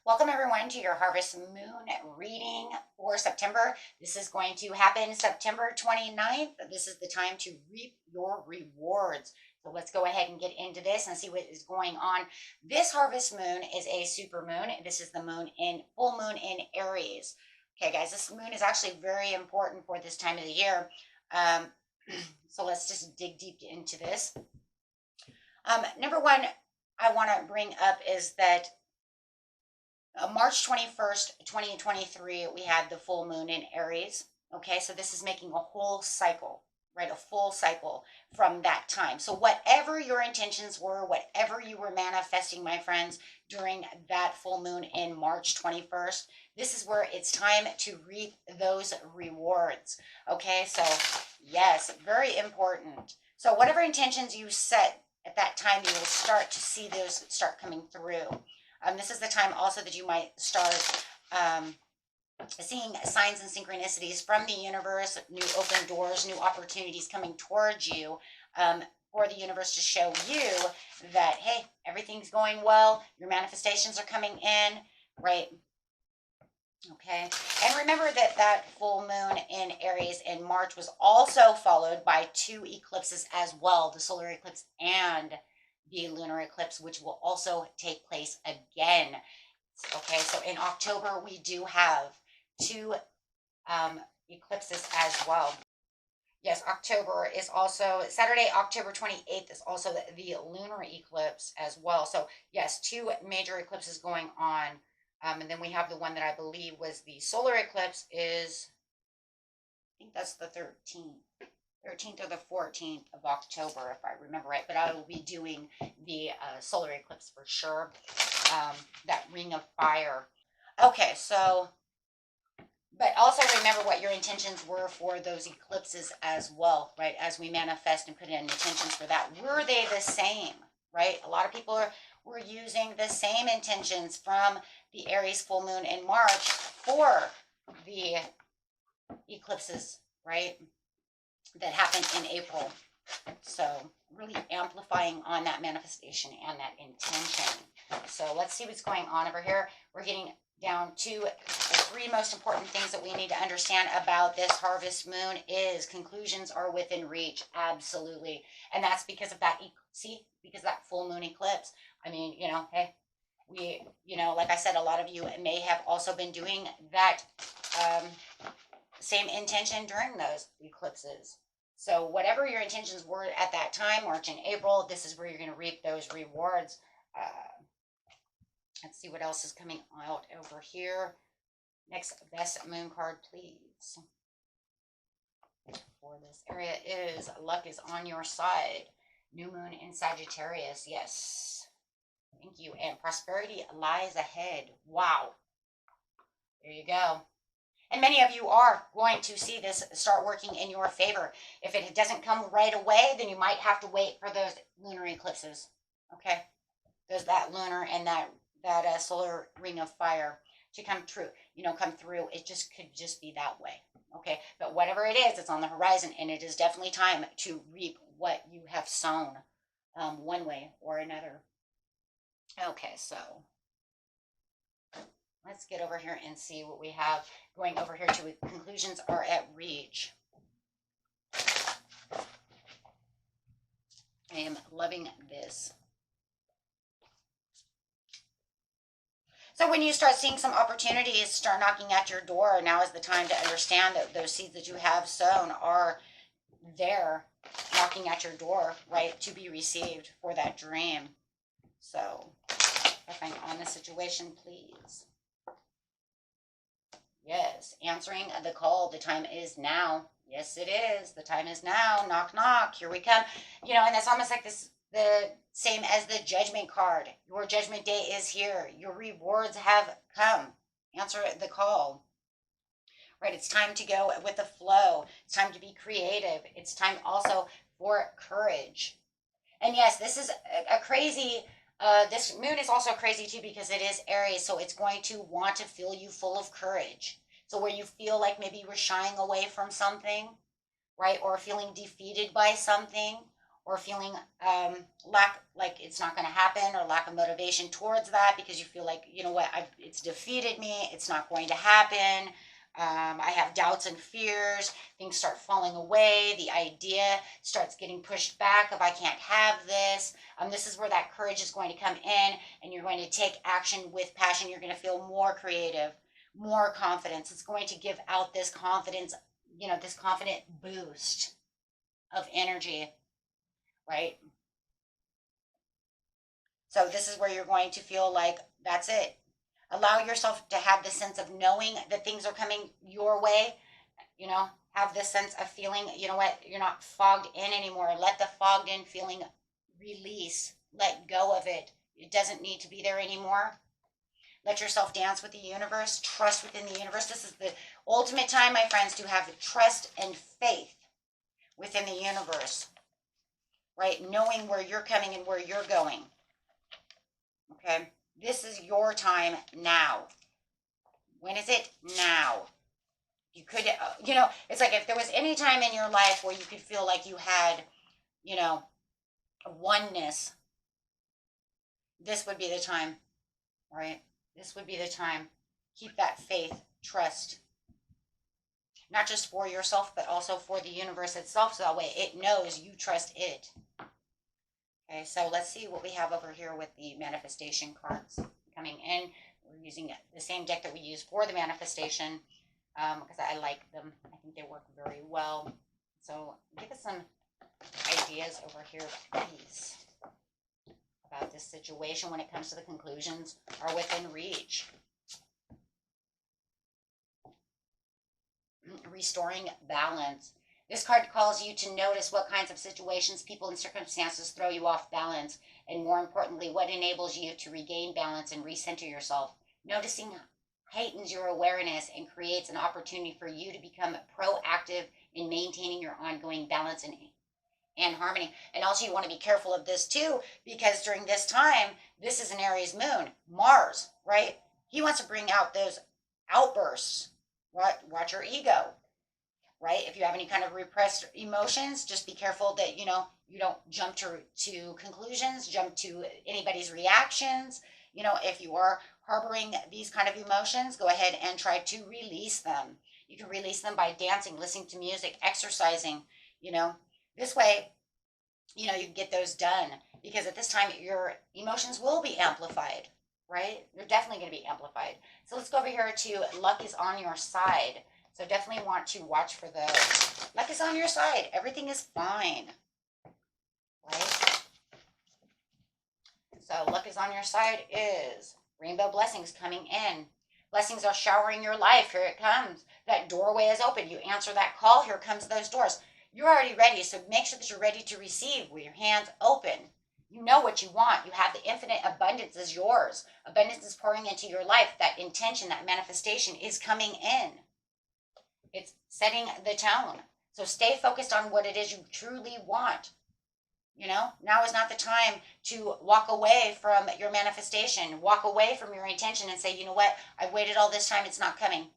Welcome everyone to your Harvest Moon reading for September. This is going to happen September 29th. This is the time to reap your rewards. So let's go ahead and get into this and see what is going on. This Harvest Moon is a super moon. This is the full moon in Aries. Okay, guys, this moon is actually very important for this time of the year. So let's just dig deep into this. Number one, I want to bring up is that March 21st, 2023, we had the full moon in Aries. Okay, so this is making a whole cycle, right? A full cycle from that time. So whatever your intentions were, whatever you were manifesting, my friends, during that full moon in March 21st, this is where it's time to reap those rewards. Okay, so yes, very important. So whatever intentions you set at that time, you will start to see those start coming through. This is the time also that you might start seeing signs and synchronicities from the universe, new open doors, new opportunities coming towards you, for the universe to show you that, hey, everything's going well, your manifestations are coming in, right? Okay, and remember that that full moon in Aries in March was also followed by two eclipses as well, the solar eclipse and the lunar eclipse, which will also take place again. Okay, so in October, we do have two eclipses as well. Yes, October is also, Saturday, October 28th is also the lunar eclipse as well. So yes, two major eclipses going on. And then we have the one that I believe was the solar eclipse is, I think that's the 13th or the 14th of October, if I remember right. But I will be doing the solar eclipse for sure. That ring of fire. Okay, so, but also remember what your intentions were for those eclipses as well, right? As we manifest and put in intentions for that. Were they the same, right? A lot of people were using the same intentions from the Aries full moon in March for the eclipses, right? That happened in April. So really amplifying on that manifestation and that intention. So let's see what's going on over here. We're getting down to the three most important things that we need to understand about this harvest moon is conclusions are within reach. Absolutely. And that's because of that, because of that full moon eclipse. I mean, hey, like I said, a lot of you may have also been doing that same intention during those eclipses. So whatever your intentions were at that time, March and April, this is where you're going to reap those rewards. Let's see what else is coming out over here. Next best moon card, please. For this area is luck is on your side. New moon in Sagittarius. Yes. Thank you. And prosperity lies ahead. Wow. There you go. And many of you are going to see this start working in your favor. If it doesn't come right away, then you might have to wait for those lunar eclipses. Okay? There's that lunar and that solar ring of fire to come through. Come through. It just could just be that way. Okay? But whatever it is, it's on the horizon, and it is definitely time to reap what you have sown, one way or another. Okay, so let's get over here and see what we have going over here to conclusions are at reach. I am loving this. So when you start seeing some opportunities start knocking at your door, now is the time to understand that those seeds that you have sown are there knocking at your door, right, to be received for that dream. So if I'm on the situation, please. Yes, answering the call. The time is now. Yes, it is. The time is now. Knock, knock. Here we come. And that's almost like this, the same as the judgment card. Your judgment day is here. Your rewards have come. Answer the call. Right, it's time to go with the flow. It's time to be creative. It's time also for courage. And yes, this is a crazy... this moon is also crazy too because it is Aries, so it's going to want to fill you full of courage. So where you feel like maybe you were shying away from something, right, or feeling defeated by something, or feeling like it's not going to happen, or lack of motivation towards that because you feel like, you know what, it's defeated me, it's not going to happen. I have doubts and fears. Things start falling away. The idea starts getting pushed back of I can't have this. This is where that courage is going to come in, and you're going to take action with passion. You're going to feel more creative, more confidence. It's going to give out this confidence, this confident boost of energy, right? So this is where you're going to feel like that's it. Allow yourself to have the sense of knowing that things are coming your way. Have this sense of feeling, you know what, you're not fogged in anymore. Let the fogged in feeling release. Let go of it. It doesn't need to be there anymore. Let yourself dance with the universe. Trust within the universe. This is the ultimate time, my friends, to have trust and faith within the universe, right? Knowing where you're coming and where you're going. Okay? This is your time now. When is it? Now. You could, it's like if there was any time in your life where you could feel like you had, a oneness, this would be the time, right? This would be the time. Keep that faith, trust, not just for yourself, but also for the universe itself. So that way it knows you trust it. Okay, so let's see what we have over here with the manifestation cards coming in. We're using the same deck that we use for the manifestation because I like them. I think they work very well. So give us some ideas over here, please, about this situation when it comes to the conclusions are within reach. Restoring balance. This card calls you to notice what kinds of situations, people, and circumstances throw you off balance, and more importantly, what enables you to regain balance and recenter yourself. Noticing heightens your awareness and creates an opportunity for you to become proactive in maintaining your ongoing balance and harmony. And also you want to be careful of this too, because during this time, this is an Aries moon, Mars, right? He wants to bring out those outbursts. Watch your ego. Right? If you have any kind of repressed emotions, just be careful that, you don't jump to conclusions, jump to anybody's reactions. If you are harboring these kind of emotions, go ahead and try to release them. You can release them by dancing, listening to music, exercising, This way, you can get those done, because at this time, your emotions will be amplified, right? They're definitely going to be amplified. So let's go over here to luck is on your side. So definitely want to watch for those. Luck is on your side. Everything is fine. Right? So luck is on your side is rainbow blessings coming in. Blessings are showering your life. Here it comes. That doorway is open. You answer that call. Here comes those doors. You're already ready. So make sure that you're ready to receive with your hands open. You know what you want. You have the infinite abundance is yours. Abundance is pouring into your life. That intention, that manifestation is coming in. It's setting the tone. So stay focused on what it is you truly want. Now is not the time to walk away from your manifestation, walk away from your intention and say, you know what, I've waited all this time, it's not coming.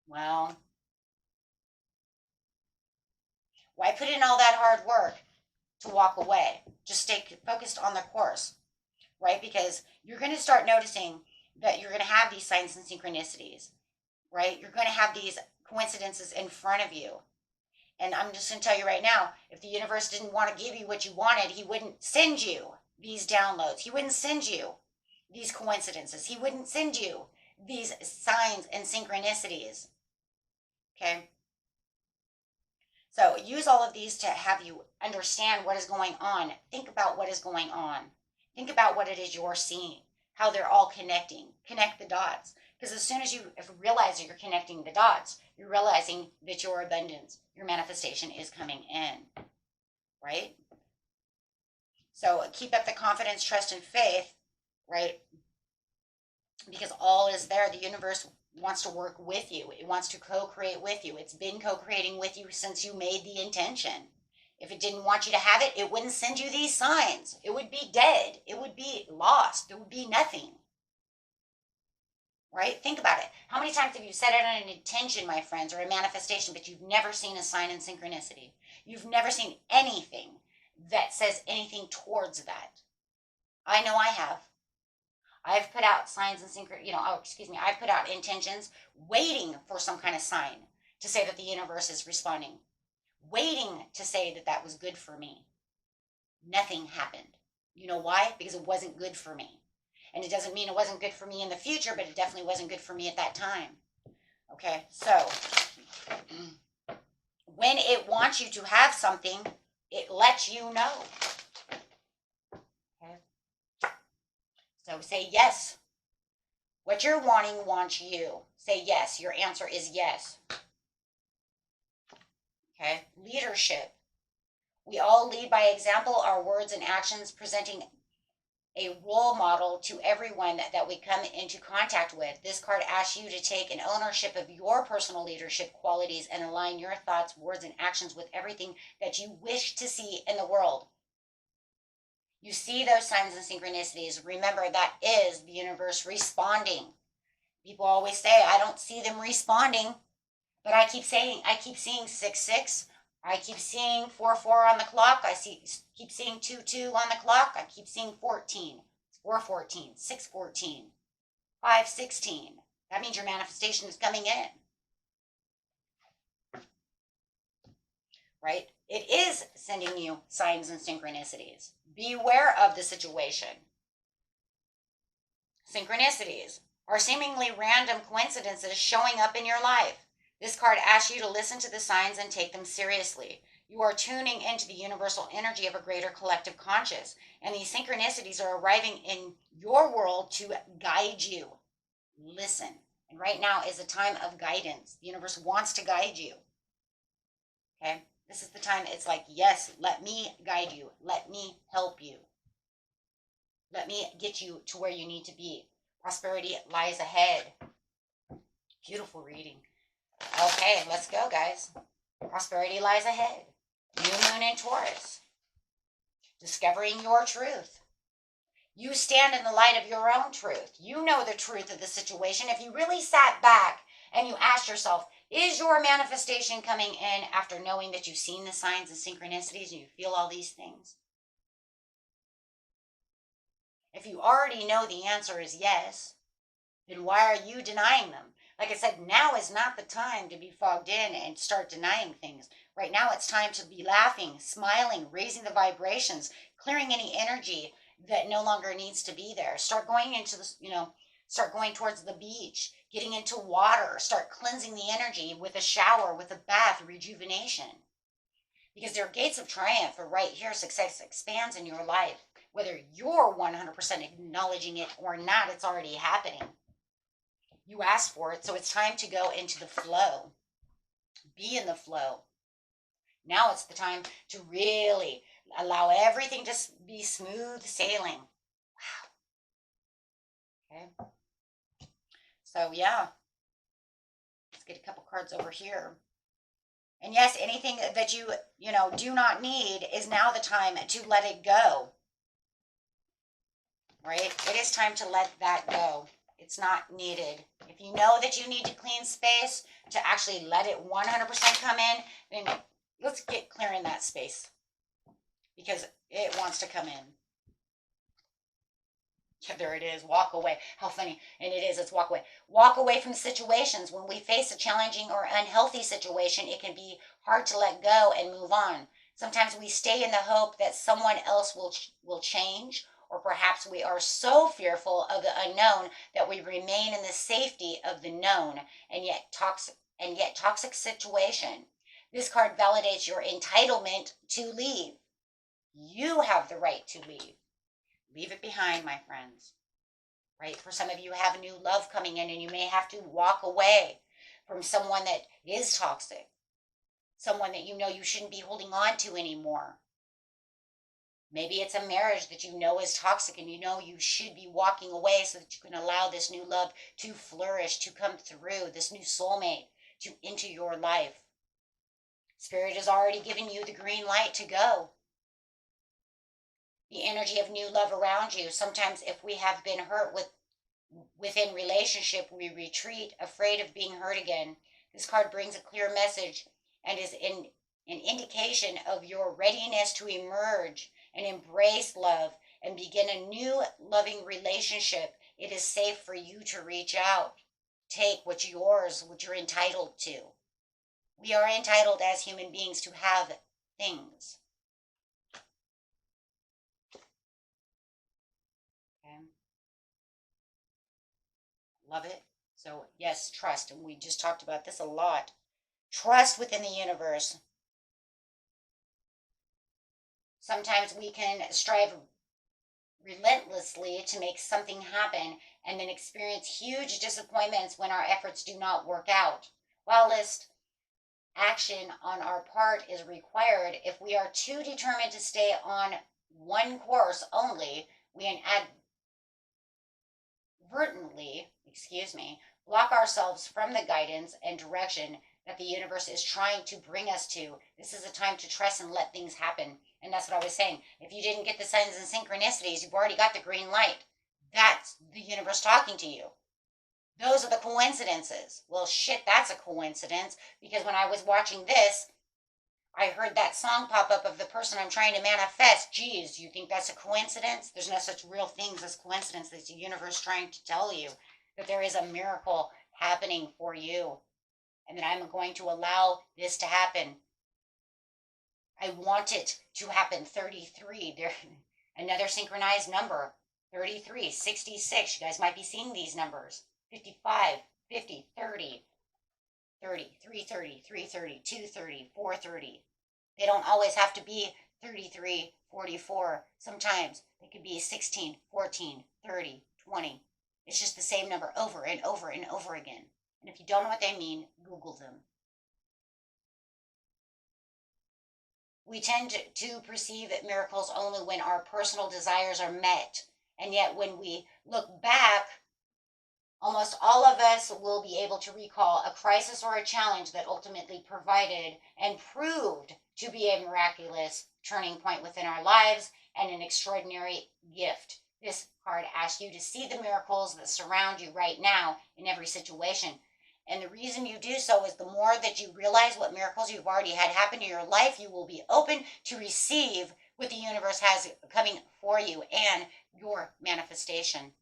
Well, why put in all that hard work to walk away? Just stay focused on the course, right? Because you're going to start noticing that you're going to have these signs and synchronicities, right? You're going to have these coincidences in front of you. And I'm just going to tell you right now, if the universe didn't want to give you what you wanted, he wouldn't send you these downloads. He wouldn't send you these coincidences. He wouldn't send you these signs and synchronicities. Okay? So use all of these to have you understand what is going on. Think about what is going on. Think about what it is you're seeing, how they're all connecting. Connect the dots. Because as soon as you realize that you're connecting the dots, you're realizing that your abundance, your manifestation is coming in, right? So keep up the confidence, trust, and faith, right? Because all is there. The universe wants to work with you. It wants to co-create with you. It's been co-creating with you since you made the intention. If it didn't want you to have it, it wouldn't send you these signs. It would be dead. It would be lost. There would be nothing. Right? Think about it. How many times have you set out an intention, my friends, or a manifestation, but you've never seen a sign in synchronicity? You've never seen anything that says anything towards that. I know I have. I've put out signs and I've put out intentions waiting for some kind of sign to say that the universe is responding, waiting to say that that was good for me. Nothing happened. You know why? Because it wasn't good for me. And it doesn't mean it wasn't good for me in the future, but it definitely wasn't good for me at that time. Okay, so when it wants you to have something, it lets you know. Okay, so say yes. What you're wanting wants you. Say yes. Your answer is yes. Okay, leadership. We all lead by example, our words and actions presenting a role model to everyone that we come into contact with. This card asks you to take an ownership of your personal leadership qualities and align your thoughts, words, and actions with everything that you wish to see in the world. You see those signs and synchronicities. Remember, that is the universe responding. People always say, I don't see them responding, but I keep seeing 6-6. I keep seeing 4-4 on the clock. Keep seeing 2-2 on the clock. I keep seeing 14, 4-14, 6-14, 5-16. That means your manifestation is coming in. Right? It is sending you signs and synchronicities. Beware of the situation. Synchronicities are seemingly random coincidences showing up in your life. This card asks you to listen to the signs and take them seriously. You are tuning into the universal energy of a greater collective conscious, and these synchronicities are arriving in your world to guide you. Listen. And right now is a time of guidance. The universe wants to guide you. Okay? This is the time it's like, yes, let me guide you. Let me help you. Let me get you to where you need to be. Prosperity lies ahead. Beautiful reading. Okay, let's go, guys. Prosperity lies ahead. New moon in Taurus. Discovering your truth. You stand in the light of your own truth. You know the truth of the situation. If you really sat back and you asked yourself, is your manifestation coming in after knowing that you've seen the signs and synchronicities and you feel all these things? If you already know the answer is yes, then why are you denying them? Like I said, now is not the time to be fogged in and start denying things. Right now it's time to be laughing, smiling, raising the vibrations, clearing any energy that no longer needs to be there. Start going into the, start going towards the beach, getting into water, start cleansing the energy with a shower, with a bath, rejuvenation. Because there are gates of triumph are right here. Success expands in your life. Whether you're 100% acknowledging it or not, it's already happening. You asked for it, so it's time to go into the flow. Be in the flow. Now it's the time to really allow everything to be smooth sailing. Wow. Okay. So, yeah. Let's get a couple cards over here. And yes, anything that you do not need is now the time to let it go. Right? It is time to let that go. It's not needed. If you know that you need to clean space to actually let it 100% come in, then let's get clearing that space because it wants to come in. Yeah, there it is. Walk away. How funny. And it is. It's walk away. Walk away from situations. When we face a challenging or unhealthy situation, it can be hard to let go and move on. Sometimes we stay in the hope that someone else will change, or perhaps we are so fearful of the unknown that we remain in the safety of the known and yet toxic situation. This card validates your entitlement to leave. You have the right to leave. Leave it behind, my friends. Right? For some of you have new love coming in and you may have to walk away from someone that is toxic. Someone that you know you shouldn't be holding on to anymore. Maybe it's a marriage that you know is toxic and you know you should be walking away so that you can allow this new love to flourish, to come through, this new soulmate to enter your life. Spirit has already given you the green light to go. The energy of new love around you. Sometimes if we have been hurt within relationship, we retreat, afraid of being hurt again. This card brings a clear message and is an indication of your readiness to emerge and embrace love and begin a new loving relationship. It is safe for you to reach out. Take what's yours, what you're entitled to. We are entitled as human beings to have things. Okay. Love it. So, yes, trust. And we just talked about this a lot. Trust within the universe. Sometimes we can strive relentlessly to make something happen and then experience huge disappointments when our efforts do not work out. Whilst action on our part is required, if we are too determined to stay on one course only, we inadvertently, block ourselves from the guidance and direction that the universe is trying to bring us to. This is a time to trust and let things happen. And that's what I was saying. If you didn't get the signs and synchronicities, you've already got the green light. That's the universe talking to you. Those are the coincidences. Well, shit, that's a coincidence, because when I was watching this, I heard that song pop up of the person I'm trying to manifest. Geez, you think that's a coincidence? There's no such real things as coincidence. It's the universe trying to tell you that there is a miracle happening for you, and that I'm going to allow this to happen. I want it to happen. 33. There, another synchronized number. 33, 66. You guys might be seeing these numbers. 55, 50, 30, 30, 330, 330, 230, 430. They don't always have to be 33, 44. Sometimes they could be 16, 14, 30, 20. It's just the same number over and over and over again. And if you don't know what they mean, Google them. We tend to perceive miracles only when our personal desires are met. And yet when we look back, almost all of us will be able to recall a crisis or a challenge that ultimately provided and proved to be a miraculous turning point within our lives and an extraordinary gift. This card asks you to see the miracles that surround you right now in every situation. And the reason you do so is the more that you realize what miracles you've already had happen in your life, you will be open to receive what the universe has coming for you and your manifestation.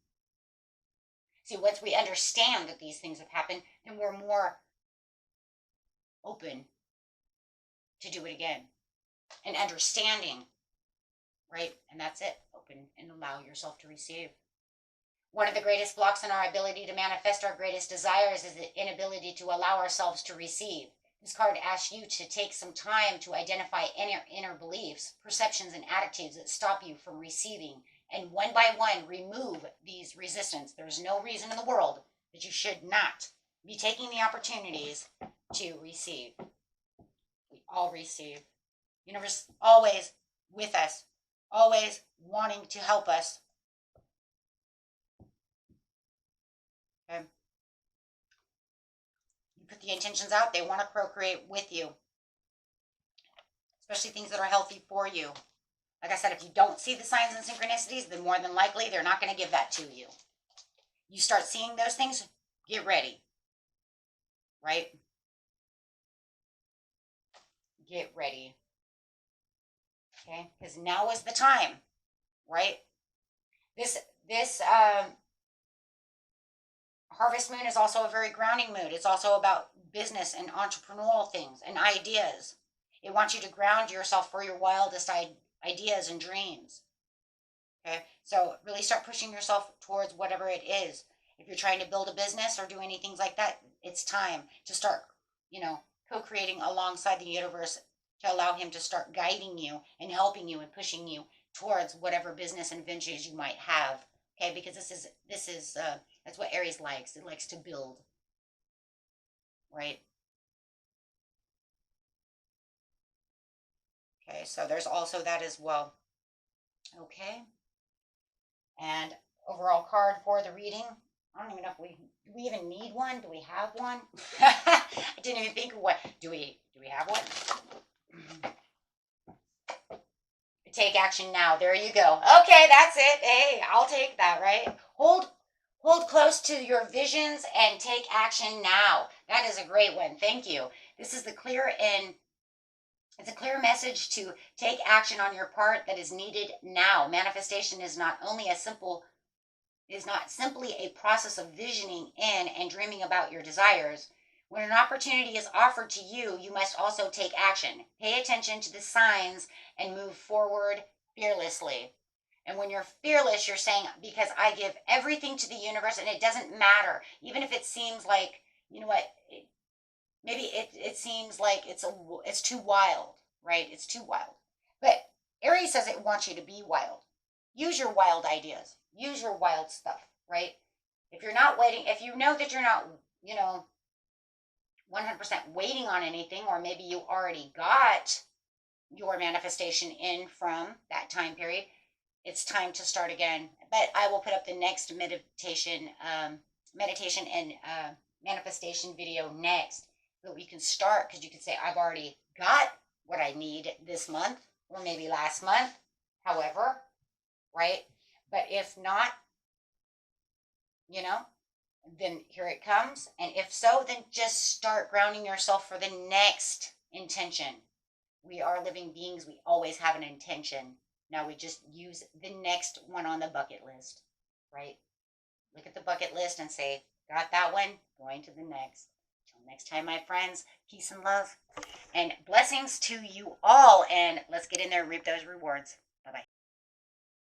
See, once we understand that these things have happened, then we're more open to do it again. And understanding, right? And that's it. Open and allow yourself to receive. One of the greatest blocks in our ability to manifest our greatest desires is the inability to allow ourselves to receive. This card asks you to take some time to identify inner beliefs, perceptions, and attitudes that stop you from receiving. And one by one, remove these resistance. There's no reason in the world that you should not be taking the opportunities to receive. We all receive. Universe always with us, always wanting to help us. Okay. You put the intentions out, they want to procreate with you, especially things that are healthy for you. Like I said, if you don't see the signs and synchronicities, then more than likely they're not going to give that to you. You start seeing those things, get ready. Right? Get ready. Okay? Because now is the time. Right? This Harvest Moon is also a very grounding mood. It's also about business and entrepreneurial things and ideas. It wants you to ground yourself for your wildest ideas and dreams. Okay, so really start pushing yourself towards whatever it is. If you're trying to build a business or do any things like that, it's time to start, co-creating alongside the universe to allow him to start guiding you and helping you and pushing you towards whatever business and ventures you might have. Okay, because this is that's what Aries likes. It likes to build. Right? Okay, so there's also that as well. Okay. And overall card for the reading. I don't even know if do we even need one? Do we have one? I didn't even think of what. Do we have one? Take action now. There you go. Okay, that's it. Hey, I'll take that, right? Hold close to your visions and take action now. That is a great one. Thank you. This is the clear and It's a clear message to take action on your part that is needed now. Manifestation is not simply a process of visioning in and dreaming about your desires. When an opportunity is offered to you, you must also take action. Pay attention to the signs and move forward fearlessly. And when you're fearless, you're saying, because I give everything to the universe and it doesn't matter, even if it seems like, you know what, maybe it seems like it's too wild, right? It's too wild. But Aries says it wants you to be wild. Use your wild ideas. Use your wild stuff, right? If you're not waiting, if you know that you're not, 100% waiting on anything, or maybe you already got your manifestation in from that time period, it's time to start again. But I will put up the next meditation and manifestation video next, so we can start, because you can say, I've already got what I need this month, or maybe last month, however, right? But if not, then here it comes. And if so, then just start grounding yourself for the next intention. We are living beings. We always have an intention. Now we just use the next one on the bucket list, right? Look at the bucket list and say, got that one, going to the next. Till next time, my friends, peace and love and blessings to you all. And let's get in there and reap those rewards. Bye-bye.